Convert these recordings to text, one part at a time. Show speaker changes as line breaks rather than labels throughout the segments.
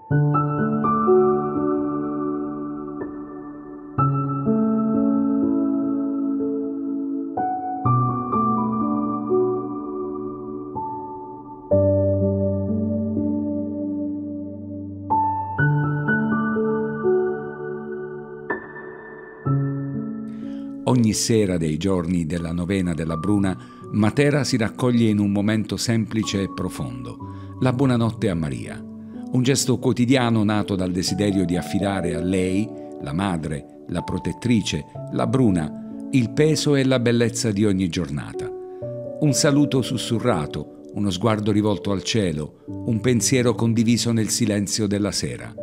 Ogni sera dei giorni della novena della Bruna, Matera si raccoglie in un momento semplice e profondo, la buonanotte a Maria. Un gesto quotidiano nato dal desiderio di affidare a lei, la madre, la protettrice, la Bruna, il peso e la bellezza di ogni giornata. Un saluto sussurrato, uno sguardo rivolto al cielo, un pensiero condiviso nel silenzio della sera.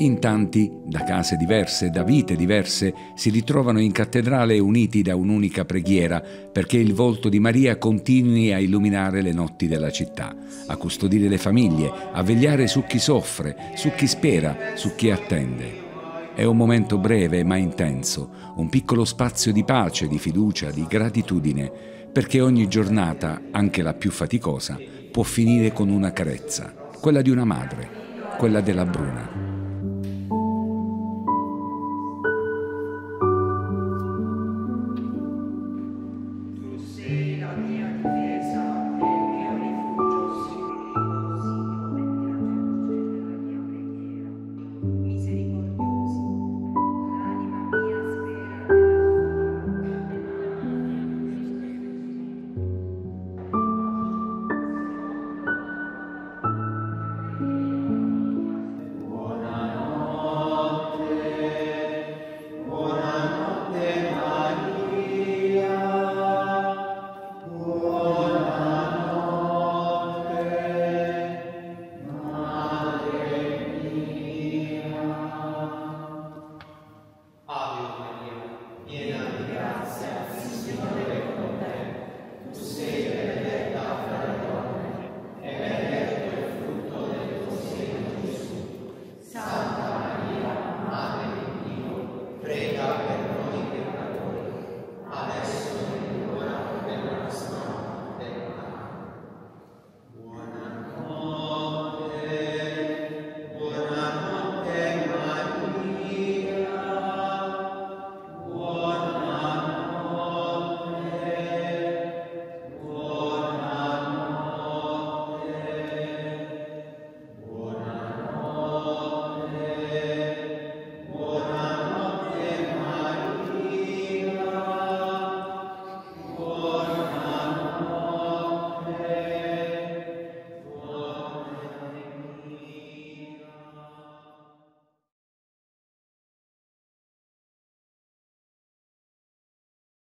In tanti, da case diverse, da vite diverse, si ritrovano in cattedrale uniti da un'unica preghiera perché il volto di Maria continui a illuminare le notti della città, a custodire le famiglie, a vegliare su chi soffre, su chi spera, su chi attende. È un momento breve ma intenso, un piccolo spazio di pace, di fiducia, di gratitudine, perché ogni giornata, anche la più faticosa, può finire con una carezza, quella di una madre, quella della Bruna.